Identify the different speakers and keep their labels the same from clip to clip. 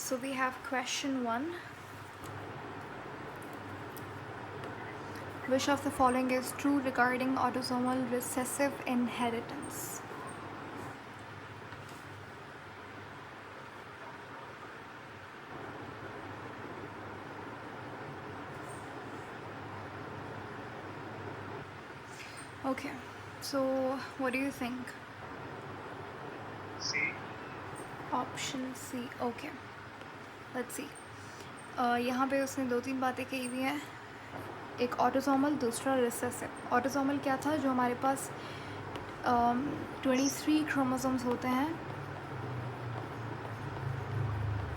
Speaker 1: So we have question 1. Which of the following is true regarding autosomal recessive inheritance? Okay, so what do you think?
Speaker 2: C.
Speaker 1: Option C. Okay, let's see. यहाँ पे उसने 2-3 बातें कही हुई हैं. एक autosomal, दूसरा रिसेसिव. ऑटोसोमल क्या था? जो हमारे पास 23 क्रोमोसोम्स होते हैं,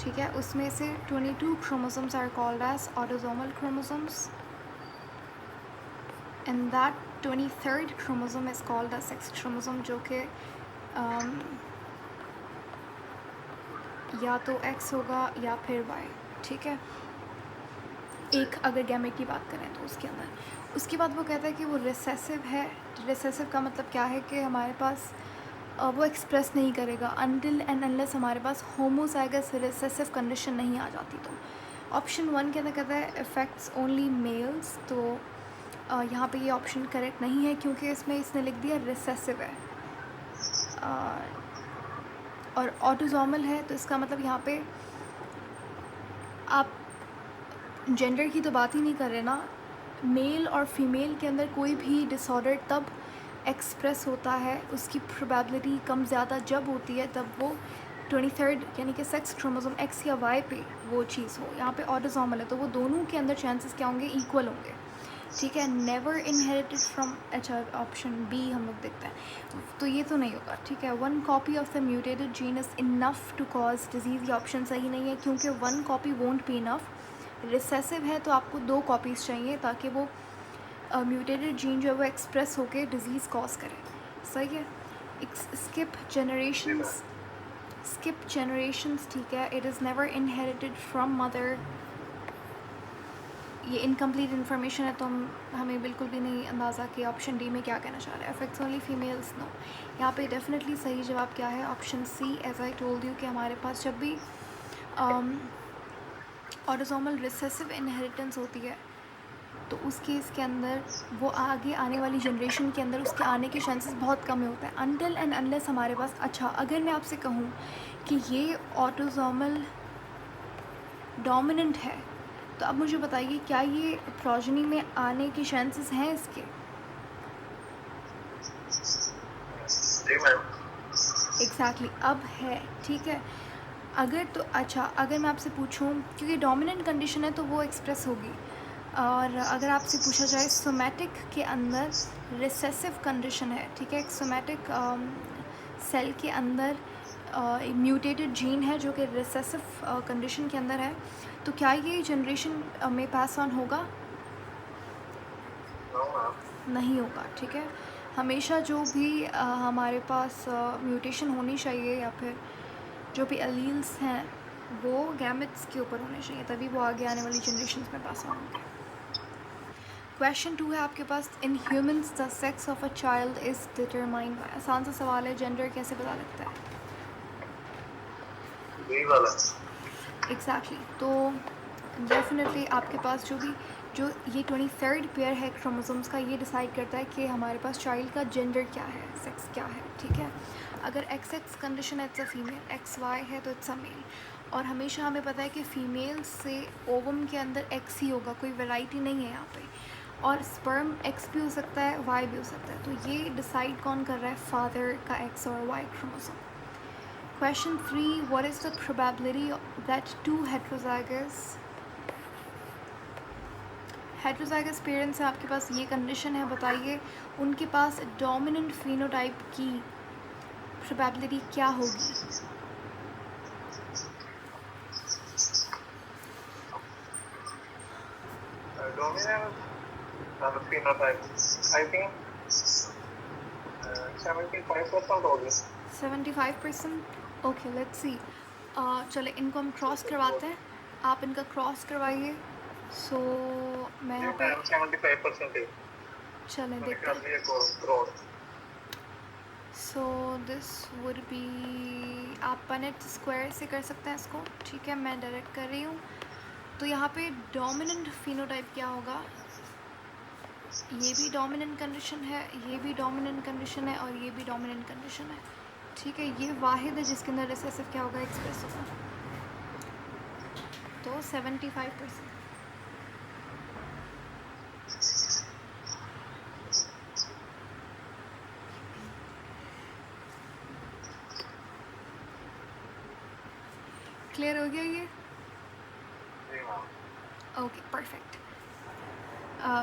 Speaker 1: ठीक है. उसमें से 22 chromosomes are called as autosomal chromosomes, and that 23rd chromosome is called the sex chromosome, जो कि या तो एक्स होगा या फिर वाई, ठीक है. एक अगर गैमेट की बात करें तो उसके बाद वो कहता है कि वो रिसेसिव है. रिसेसिव का मतलब क्या है कि हमारे पास वो एक्सप्रेस नहीं करेगा अनटिल एंड अनलेस हमारे पास होमोजाइगस रिसेसिव कंडीशन नहीं आ जाती. तो ऑप्शन 1 के अंदर कहता है इफेक्ट्स ओनली मेल्स. तो यहाँ पे ये ऑप्शन करेक्ट नहीं है, क्योंकि इसमें इसने लिख दिया रिसेसिव है और ऑटोसोमल है. तो इसका मतलब यहाँ पे आप जेंडर की तो बात ही नहीं कर रहे ना. मेल और फीमेल के अंदर कोई भी डिसऑर्डर तब एक्सप्रेस होता है, उसकी प्रोबेबिलिटी कम ज़्यादा जब होती है तब वो 23rd यानी कि सेक्स क्रोमोसोम एक्स या वाई पे वो चीज़ हो. यहाँ पे ऑटोसोमल है तो वो दोनों के अंदर चांसेस क्या होंगे? इक्वल होंगे, ठीक है. Never inherited from. अच्छा, ऑप्शन बी हम लोग देखते हैं, तो ये तो नहीं होगा, ठीक है. 1 copy of the mutated gene is enough to cause disease. ये ऑप्शन सही नहीं है, क्योंकि 1 copy won't be enough. Recessive है तो आपको 2 कॉपीज़ चाहिए ताकि वो म्यूटेटेड जीन जो है वो एक्सप्रेस होकर डिजीज़ कॉज करे. सही है. स्किप जनरेशंस, ठीक है. It is never inherited from mother. ये इनकम्प्लीट इन्फॉर्मेशन है, तो हमें बिल्कुल भी नहीं अंदाज़ा कि ऑप्शन डी में क्या कहना चाह रहा है. Affects only females, no. यहाँ पे डेफिनेटली सही जवाब क्या है? Option C. As I told you कि हमारे पास जब भी ऑटोसोमल रिसेसिव इनहेरिटेंस होती है तो उस केस के अंदर वो आगे आने वाली जनरेशन के अंदर उसके आने के चांसेस बहुत कम होते हैं अनटिल एंड अनलेस हमारे पास. अच्छा, अगर मैं आपसे कहूँ कि ये ऑटोसोमल डोमिनेंट है, तो अब मुझे बताइए क्या ये प्रोजेनी में आने के चांसेस हैं इसके? एग्जैक्टली, अब है, ठीक है. अगर तो अच्छा, अगर मैं आपसे पूछूं, क्योंकि डोमिनेंट कंडीशन है तो वो एक्सप्रेस होगी. और अगर आपसे पूछा जाए सोमैटिक के अंदर रिसेसिव कंडीशन है, ठीक है. एक सोमैटिक सेल के अंदर म्यूटेटेड जीन है जो कि रिसेसिव कंडीशन के अंदर है, तो क्या ये जनरेशन में पास ऑन होगा? नहीं होगा, ठीक है. हमेशा जो भी हमारे पास म्यूटेशन होनी चाहिए या फिर जो भी एलील्स हैं वो गैमेट्स के ऊपर होने चाहिए, तभी वो आगे आने वाली जनरेशन में पास ऑन होंगे. क्वेश्चन 2 है आपके पास. In humans the sex of a child is determined by. आसान सा सवाल है, जेंडर कैसे पता लगता है? एग्जैक्टली. तो डेफिनेटली आपके पास जो ये 23rd पेयर है क्रोमोसोम्स का, ये डिसाइड करता है कि हमारे पास चाइल्ड का जेंडर क्या है, सेक्स क्या है, ठीक है. अगर XX कंडीशन है इट्स अ फीमेल, XY है तो इट्स अ मेल. और हमेशा हमें पता है कि फ़ीमेल से ओवम के अंदर X ही होगा, कोई वैरायटी नहीं है यहाँ पे. और स्पर्म X भी हो सकता है, Y भी हो सकता है. तो ये डिसाइड कौन कर रहा है? फादर का X और Y chromosome. Question 3. What is the probability that two heterozygous parents हैं आपके पास, ये कंडीशन है, बताइए उनके पास डोमिनेंट फिनोटाइप की प्रोबेबिलिटी क्या होगी?
Speaker 2: dominant phenotype, I think 75% होगी.
Speaker 1: 75%. Okay, let's see. चले इनको हम क्रॉस करवाते हैं. आप इनका क्रॉस करवाइए. सो मैं यहाँ पे
Speaker 2: 75% है.
Speaker 1: चलें देखते हैं. सो दिस वुड बी आप पनेट स्क्वायर से कर सकते हैं इसको, ठीक है। मैं डायरेक्ट कर रही हूँ। तो यहाँ पे डोमिनेंट फिनोटाइप क्या होगा, ये भी डोमिनेंट कंडीशन है, ये भी डोमिनेंट कंडीशन है और ये भी डोमिनेंट कंडीशन है, ठीक है। ये वाहिद है जिसके अंदर रिसेसिव क्या होगा, एक्सप्रेस होगा। तो 75%। क्लियर हो गया ये?
Speaker 2: जी मैम।
Speaker 1: Okay perfect.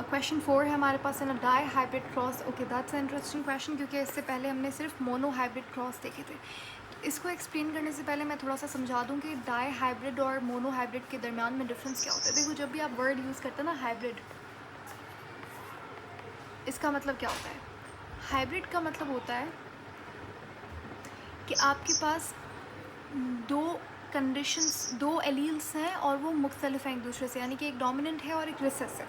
Speaker 1: क्वेश्चन 4 है हमारे पास है ना, dihybrid cross. Okay that's interesting question, क्योंकि इससे पहले हमने सिर्फ मोनो हाइब्रिड क्रॉस देखे थे। इसको एक्सप्लेन करने से पहले मैं थोड़ा सा समझा दूं कि डाई हाइब्रिड और मोनो हाइब्रिड के दरमियान में डिफरेंस क्या होता है। देखो, जब भी आप वर्ड यूज़ करते हैं ना हाइब्रिड, इसका मतलब क्या होता है? हाइब्रिड का मतलब होता है कि आपके पास दो कंडीशंस, दो एलील्स हैं और वो मुख्तलिफ हैं एक दूसरे से, यानी कि एक डोमिनेंट है और एक रिसेसिव।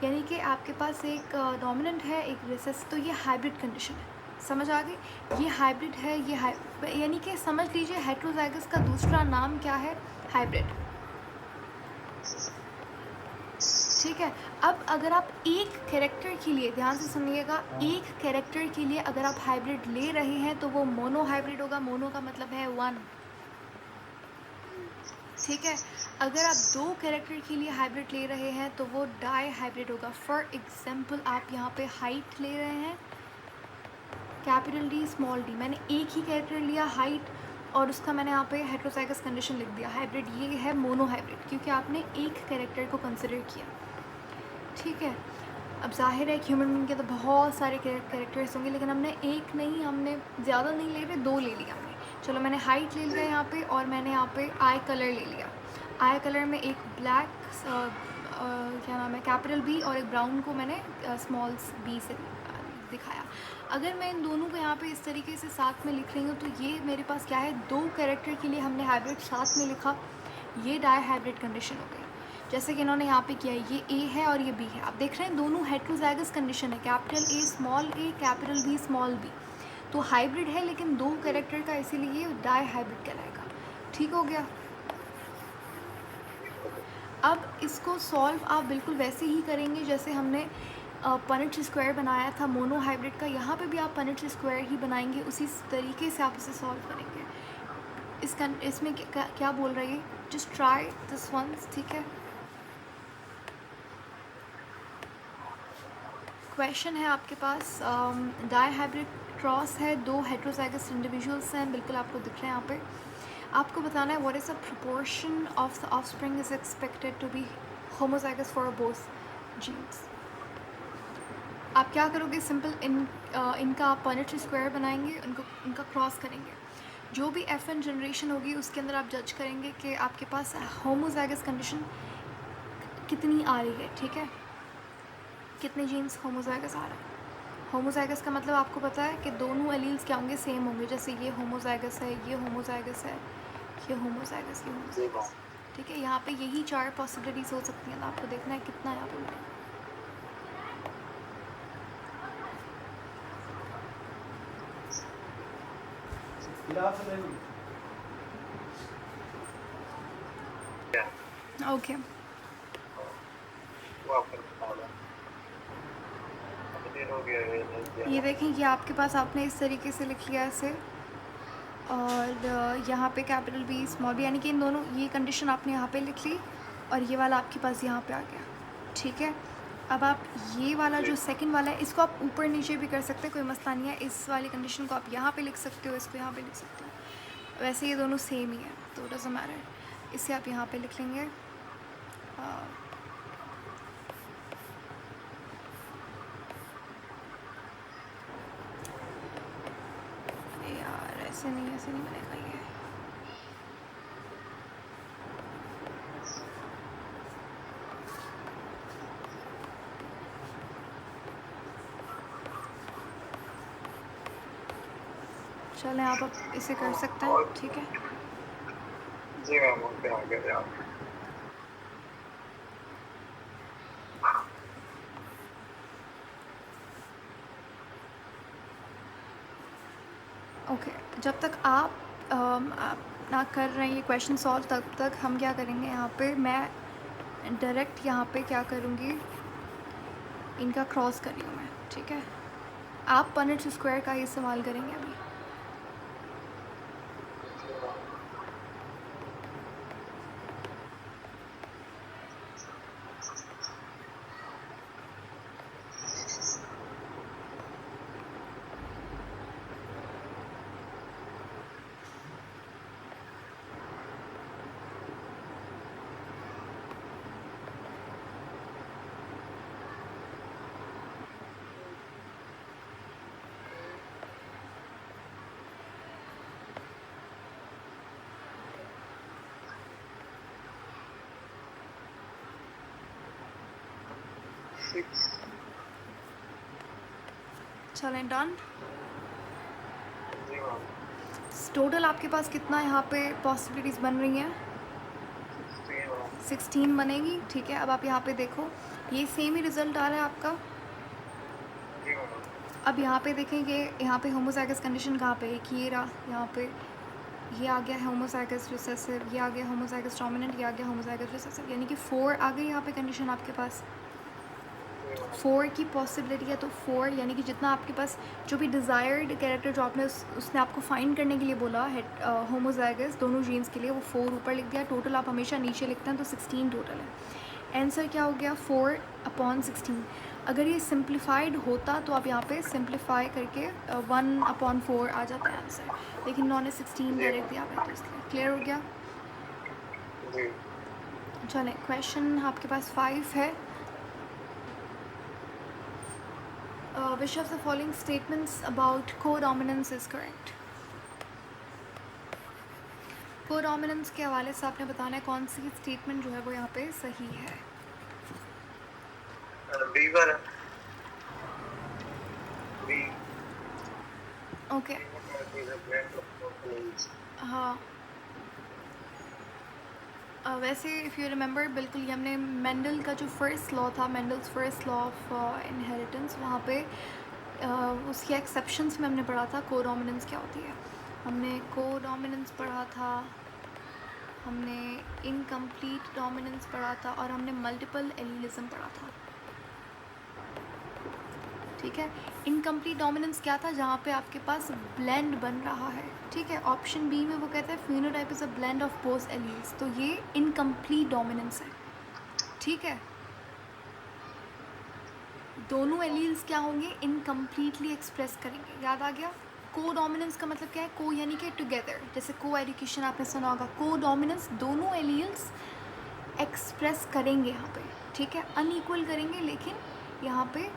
Speaker 1: यानी कि आपके पास एक डोमिनेंट है, एक रिसेसिव, तो ये हाइब्रिड कंडीशन है। समझ आ गई? ये हाइब्रिड है, ये यानी कि समझ लीजिए हेट्रोजाइगस का दूसरा नाम क्या है, हाइब्रिड, ठीक है। अब अगर आप एक कैरेक्टर के लिए, ध्यान से सुनिएगा, एक कैरेक्टर के लिए अगर आप हाइब्रिड ले रहे हैं तो वो मोनो हाइब्रिड होगा। मोनो का मतलब है वन, ठीक है। अगर आप दो कैरेक्टर के लिए हाइब्रिड ले रहे हैं तो वो डाई हाइब्रिड होगा। फॉर एग्जांपल आप यहाँ पे हाइट ले रहे हैं, कैपिटल डी स्मॉल डी, मैंने एक ही कैरेक्टर लिया हाइट और उसका मैंने यहाँ पे हेट्रोजाइगस कंडीशन लिख दिया, हाइब्रिड। ये है मोनो हाइब्रिड, क्योंकि आपने एक कैरेक्टर को कंसिडर किया, ठीक है। अब जाहिर है ह्यूमन बीइंग के तो बहुत सारे कैरेक्टर्स होंगे, लेकिन हमने एक नहीं, हमने ज़्यादा नहीं ले रहे, दो ले लिया हमने। चलो मैंने हाइट ले लिया यहाँ पे, और मैंने यहाँ पे आई कलर ले लिया। आई कलर में एक ब्लैक क्या नाम है, कैपिटल बी, और एक ब्राउन को मैंने स्मॉल बी से दिखाया। अगर मैं इन दोनों को यहाँ पे इस तरीके से साथ में लिख रही हूँ तो ये मेरे पास क्या है, दो कैरेक्टर के लिए हमने हाइब्रिड साथ में लिखा, ये डाई हाइब्रिड कंडीशन हो गई। जैसे कि इन्होंने यहाँ पे किया, ये ए है और ये बी है। आप देख रहे हैं दोनों हेट्रोजाइगस कंडीशन है, capital A small A, capital B small B. तो हाइब्रिड है लेकिन दो कैरेक्टर का, इसीलिए ये डाई हाइब्रिड कहलाएगा। ठीक हो गया? अब इसको सॉल्व आप बिल्कुल वैसे ही करेंगे जैसे हमने पनेट स्क्वायर बनाया था मोनो हाइब्रिड का। यहाँ पे भी आप पनेट स्क्वायर ही बनाएंगे, उसी तरीके से आप इसे सॉल्व करेंगे। इसमें क्या बोल रही है, जस्ट ट्राई दिस वंस, ठीक है। क्वेश्चन है आपके पास, डाई हाइब्रिड क्रॉस है, दो हेट्रोजाइगस इंडिविजुअल्स हैं, बिल्कुल आपको दिख रहे हैं यहाँ पे। आपको बताना है what is the proportion of the offspring is expected to be homozygous for both genes. आप क्या करोगे, सिंपल इनका आप पनेट स्क्वायर बनाएंगे, इनका क्रॉस करेंगे। जो भी F1 जनरेशन होगी उसके अंदर आप जज करेंगे कि आपके पास होमोजाइगस कंडीशन कितनी आ रही है, ठीक है। कितने जीन्स होमोजाइगस आ रहा है। होमोजाइगस का मतलब आपको पता है कि दोनों एलील्स क्या होंगे, सेम होंगे। जैसे ये होमोजाइगस है, ये होमोजाइगस है, ये होमोजाइगस, ये होमोजाइगस, ठीक है। यहाँ पे यही चार पॉसिबिलिटीज़ हो सकती हैं, तो आपको देखना है कितना यहाँ पे मिलेगा। ओके ये देखें कि आपके पास, आपने इस तरीके से लिख लिया इसे, और यहाँ पे कैपिटल बी स्मॉल बी, यानी कि इन दोनों, ये कंडीशन आपने यहाँ पे लिख ली और ये वाला आपके पास यहाँ पे आ गया, ठीक है। अब आप ये वाला जो सेकंड वाला है, इसको आप ऊपर नीचे भी कर सकते हैं, कोई मसला नहीं है। इस वाली कंडीशन को आप यहाँ पे लिख सकते हो, इसको यहाँ पे लिख सकते हो। वैसे ये दोनों सेम ही है तो डज़न्ट मैटर। इसे आप यहाँ पे लिख लेंगे। यार ऐसे नहीं बनेगा ये। चलें आप इसे कर सकते हैं, ठीक है।
Speaker 2: जी मैम, ओके आ गए आप।
Speaker 1: ओके जब तक आप आप ना कर रहे हैं ये क्वेश्चन सॉल्व, तब तक हम क्या करेंगे यहाँ पे, मैं डायरेक्ट यहाँ पे क्या करूँगी, इनका क्रॉस कर रही हूँ मैं, ठीक है। आप पनेट स्क्वायर का इस्तेमाल करेंगे अभी।
Speaker 2: जी मैम। 6
Speaker 1: चलें डन।
Speaker 2: जी मैम।
Speaker 1: टोटल आपके पास कितना यहाँ पे पॉसिबिलिटीज़ बन रही हैं,
Speaker 2: 16 मैम।
Speaker 1: 16 बनेगी, ठीक है। अब आप यहाँ पे देखो, ये सेम ही रिज़ल्ट आ रहा है आपका।
Speaker 2: जी मैम।
Speaker 1: अब यहाँ पे देखेंगे, यहाँ पे होमोजाइगस कंडीशन कहाँ पे, एक ये रहा यहाँ पे, ये आ गया होमोजाइगस रिसेसिव, ये आ गया होमोजाइगस डोमिनेंट, ये आ गया होमोजाइगस रिसेसिव, यानी कि 4 आ गई यहाँ पे कंडीशन आपके पास। 4 की पॉसिबिलिटी है, तो 4 यानी कि जितना आपके पास जो भी डिज़ायर्ड कैरेक्टर जो आपने उसने आपको फाइंड करने के लिए बोला है होमोजाइगस दोनों जीन्स के लिए, वो 4 ऊपर लिख दिया। टोटल आप हमेशा नीचे लिखते हैं, तो 16 टोटल है। आंसर क्या हो गया, 4/16। अगर ये सिंप्लीफाइड होता तो आप यहाँ पे सिंप्लीफाई करके 1/4 आ जाता है आंसर, लेकिन उन्होंने 16 डायरेक्ट दिया हुआ है, तो इसलिए क्लियर हो गया।
Speaker 2: जी।
Speaker 1: चलें, क्वेश्चन आपके पास 5 है। Which of the following statements about codominance is correct? Codominance के हवाले से आपने बताना है कौन सी स्टेटमेंट जो है वो यहाँ पे सही है।
Speaker 2: Beaver B.
Speaker 1: ओके, हाँ। वैसे इफ़ यू रिमेंबर, बिल्कुल ये हमने मेंडल का जो फर्स्ट लॉ था, Mendel's first law of inheritance, वहाँ पे उसके एक्सेप्शंस में हमने पढ़ा था कोडोमिनेंस क्या होती है। हमने कोडोमिनेंस पढ़ा था, हमने इनकम्प्लीट डोमिनेंस पढ़ा था, और हमने मल्टीपल एलीलिज्म पढ़ा था, ठीक है। इनकम्प्लीट डोमिनेंस क्या था, जहाँ पे आपके पास ब्लेंड बन रहा है, ठीक है। ऑप्शन बी में वो कहते हैं phenotype is a blend of both alleles, तो ये इनकम्प्लीट डोमिनेंस है, ठीक है। दोनों एलील्स क्या होंगे, इनकम्प्लीटली एक्सप्रेस करेंगे, याद आ गया। को डोमिनेंस का मतलब क्या है, को यानी कि टुगेदर, जैसे को एडुकेशन आपने सुना होगा। को डोमिनेंस दोनों एलील्स एक्सप्रेस करेंगे यहाँ पे, ठीक है। अनइक्वल करेंगे, लेकिन यहाँ पे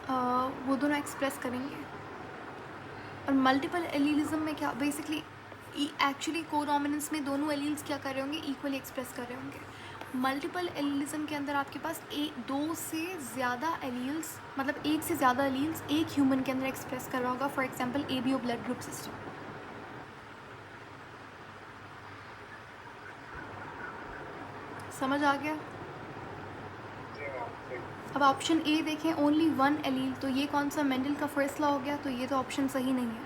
Speaker 1: वो दोनों एक्सप्रेस करेंगे। और मल्टीपल एलीलिज्म में क्या, बेसिकली एक्चुअली कोडोमिनेंस में दोनों एलील्स क्या कर रहे होंगे, इक्वली एक्सप्रेस कर रहे होंगे। मल्टीपल एलीलिज्म के अंदर आपके पास दो से ज़्यादा एलील्स, मतलब एक से ज़्यादा एलील्स एक ह्यूमन के अंदर एक्सप्रेस कर रहा होगा। For example ABO blood group system. समझ आ गया। अब ऑप्शन ए देखें, ओनली 1 एलील, तो ये कौन सा मेंडल का फर्स्ट लॉ हो गया, तो ये तो ऑप्शन सही नहीं है।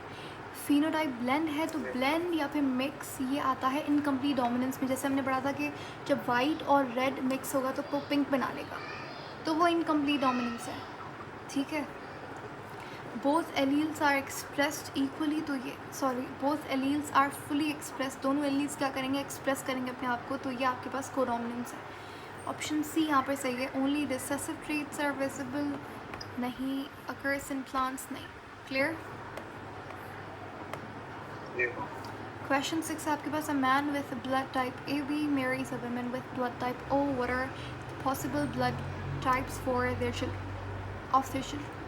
Speaker 1: फिनोटाइप ब्लेंड है, तो ब्लेंड या फिर मिक्स ये आता है इनकम्प्लीट डोमिनेंस में। जैसे हमने पढ़ा था कि जब वाइट और रेड मिक्स होगा तो वो पिंक बना लेगा, तो वो इनकम्प्लीट डोमिनेंस है, ठीक है। Both alleles are expressed equally, तो ये both alleles are fully express, दोनों एलील्स क्या करेंगे, एक्सप्रेस करेंगे अपने आप को, तो ये आपके पास कोडोमिनेंस है। ऑप्शन सी यहाँ पर सही है। Only recessive traits are visible, नहीं। अकर्स इन प्लांट्स, नहीं। क्लियर। क्वेश्चन 6 आपके पास, a man with blood type A B marries a woman with blood type O, what are possible blood types for their children of their children.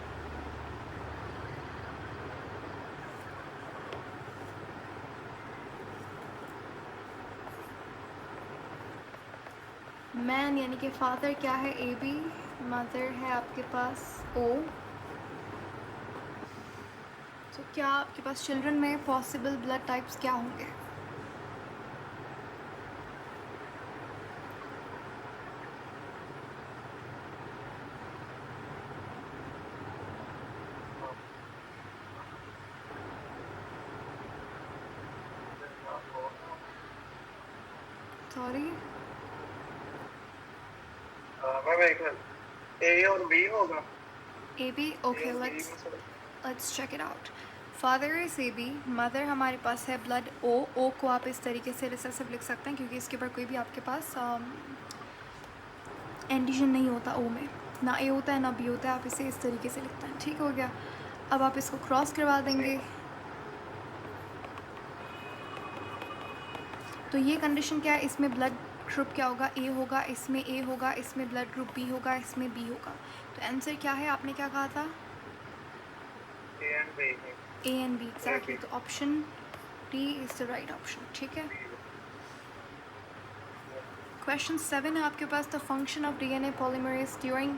Speaker 1: Man यानी कि father क्या है, ए B, mother है आपके पास ओ, तो क्या आपके पास चिल्ड्रन में पॉसिबल ब्लड टाइप्स क्या होंगे। सॉरी,
Speaker 2: मैम एक मिनट, ए और बी होगा।
Speaker 1: A B, okay, let's check it out. Father is A B, mother हमारे पास है ब्लड ओ। ओ को आप इस तरीके से रिसेसिव लिख सकते हैं क्योंकि इसके ऊपर कोई भी आपके पास एंडिशन नहीं होता ओ में, ना ए होता है ना बी होता है, आप इसे इस तरीके से लिखते हैं। ठीक हो गया। अब आप इसको क्रॉस करवा देंगे। तो ये कंडीशन क्या है, इसमें ब्लड ग्रुप क्या होगा, ए होगा, इसमें ए होगा, इसमें ब्लड ग्रुप बी होगा, इसमें बी होगा। तो आंसर क्या है, आपने क्या कहा था,
Speaker 2: A and B.
Speaker 1: A and B, exactly. तो option D is the right option. ठीक है। क्वेश्चन 7 है आपके पास, the function of DNA polymerase during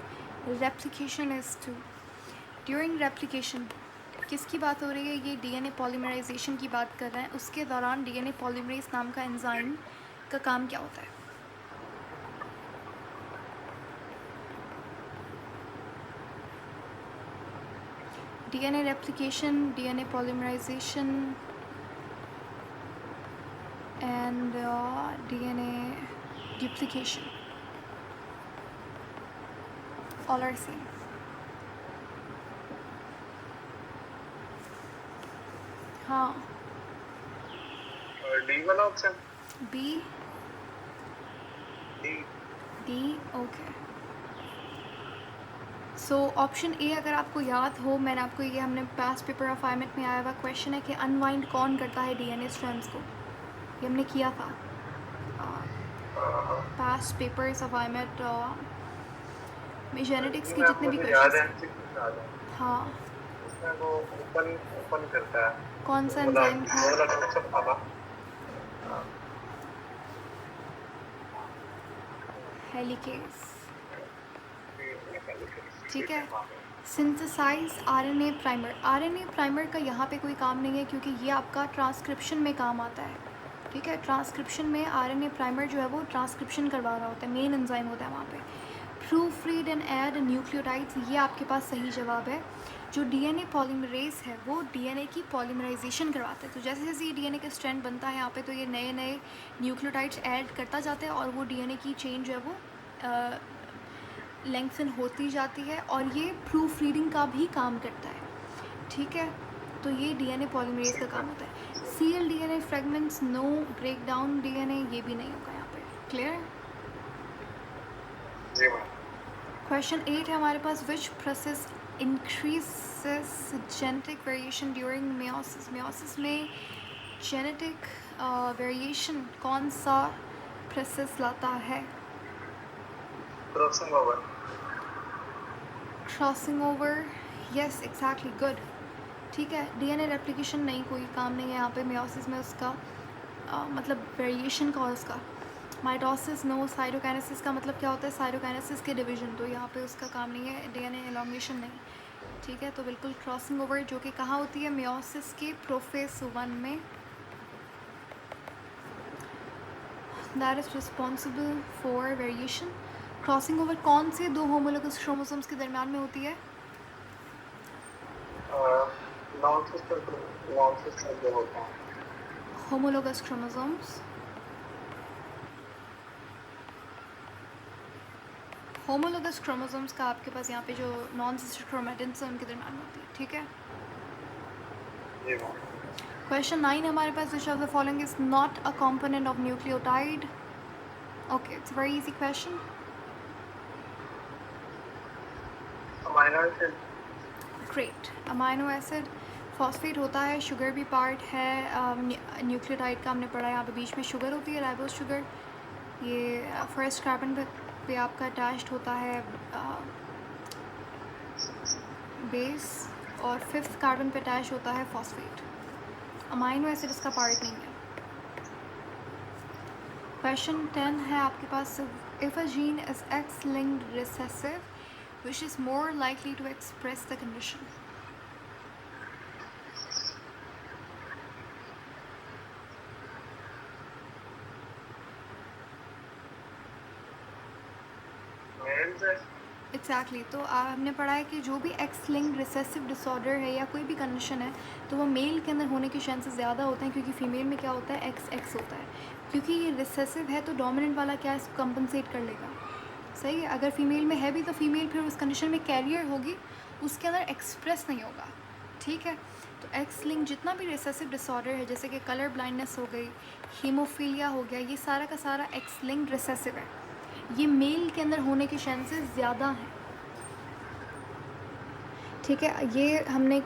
Speaker 1: replication is to. During replication किसकी बात हो रही है, ये डीएनए पॉलीमराइजेशन की बात कर रहे हैं। उसके दौरान डीएनए पॉलीमरेज नाम का एंजाइम का काम क्या होता है। DNA replication, DNA polymerization and DNA duplication, all are same. हाँ,
Speaker 2: डी वाला option,
Speaker 1: B,
Speaker 2: D.
Speaker 1: D, okay. So option A अगर आपको याद हो, मैंने आपको ये, हमने पास्ट पेपर असाइनमेंट में आया हुआ क्वेश्चन है कि अनवाइंड कौन करता है डीएनए स्ट्रैंड्स को, ये हमने किया था पास्ट पेपर्स असाइनमेंट में, जेनेटिक्स के जितने भी क्वेश्चन। हाँ,
Speaker 2: उसमें वो ओपन करता है,
Speaker 1: कौन सा एंजाइम था,
Speaker 2: वो वाला सब था।
Speaker 1: हेलिकेज। ठीक है। Synthesize RNA primer, RNA primer का यहाँ पे कोई काम नहीं है क्योंकि ये आपका ट्रांसक्रिप्शन में काम आता है। ठीक है, ट्रांसक्रिप्शन में आरएनए प्राइमर जो है वो ट्रांसक्रिप्शन करवा रहा होता है, मेन एंजाइम होता है वहाँ पे। Proof read and add nucleotides, ये आपके पास सही जवाब है। जो डीएनए पॉलीमरेज है वो डीएनए की पॉलीमराइजेशन करवाता है। तो जैसे जैसे ये डीएनए का स्ट्रैंड बनता है यहाँ पे, तो ये नए नए न्यूक्लियोटाइड्स ऐड करता जाता है और वो डीएनए की चेन जो है वो लेंथन होती जाती है और ये प्रूफ रीडिंग का भी काम करता है। ठीक है, तो ये डीएनए पॉलीमरेज का काम होता है। Seal DNA fragments, no break down DNA, ये भी नहीं होगा यहाँ पे। क्लियर।
Speaker 2: जी मैम।
Speaker 1: क्वेश्चन 8 है हमारे पास, which process increases genetic variation during meiosis. Meiosis में जेनेटिक वेरिएशन कौन सा प्रोसेस लाता है।
Speaker 2: Crossing over.
Speaker 1: Crossing over, yes exactly, good. ठीक है, डीएनए रेप्लिकेशन नहीं, कोई काम नहीं है यहाँ पे मेयोसिस में उसका, मतलब वेरिएशन का और उसका। Mitosis no. साइटोकाइनेसिस का मतलब क्या होता है, साइटोकाइनेसिस के डिवीजन, तो यहाँ पे उसका काम नहीं है। डीएनए एलोंगेशन नहीं। ठीक है, तो बिल्कुल क्रॉसिंग ओवर जो कि कहाँ होती है, मेयोसिस के प्रोफेस 1 में, that is responsible for variation. Crossing over कौन से दो होमोलोगस क्रोमोसोम्स के दरम्यान में होती है।
Speaker 2: नॉन सिस्टर जो होता है,
Speaker 1: होमोलोगस क्रोमोसोम्स, होमोलोगस क्रोमोसोम्स का आपके पास यहाँ पे जो नॉन सिस्टर क्रोमेटिन्स हैं उनके दरम्यान होती है। ठीक है।
Speaker 2: जी मैम।
Speaker 1: क्वेश्चन 9 हमारे पास, which of the following is not a component of nucleotide. Okay, it's very easy question.
Speaker 2: Amino acid.
Speaker 1: Great, amino acid, phosphate होता है, शुगर भी पार्ट है न्यूक्लियोटाइड का, हमने पढ़ा है यहाँ पे बीच में शुगर होती है, राइबोस शुगर। ये फर्स्ट कार्बन पे आपका अटैच्ड होता है बेस और फिफ्थ कार्बन पे अटैच होता है फॉस्फेट। अमाइनो एसिड इसका पार्ट नहीं है। क्वेश्चन 10 है आपके पास, if a gene is X linked recessive which is more likely to express the condition.
Speaker 2: Males है।
Speaker 1: एग्जैक्टली तो हमने पढ़ा है कि जो भी एक्स लिंक्ड रिसेसिव डिसऑर्डर है या कोई भी कंडीशन है तो वो मेल के अंदर होने के चांसेस ज़्यादा होते हैं, क्योंकि फीमेल में क्या होता है एक्स एक्स होता है। क्योंकि ये रिसेसिव है तो डोमिनेंट वाला क्या इसको कंपनसेट कर लेगा, सही है। अगर फीमेल में है भी तो फीमेल फिर उस कंडीशन में कैरियर होगी, उसके अंदर एक्सप्रेस नहीं होगा, ठीक है। तो एक्स लिंक जितना भी रिसेसिव डिसऑर्डर है, जैसे कि कलर ब्लाइंडनेस हो गई, हीमोफीलिया हो गया, ये सारा का सारा एक्स लिंक्ड रिसेसिव है। ये मेल के अंदर होने के चांसेस ज़्यादा हैं, ठीक है। ये हमने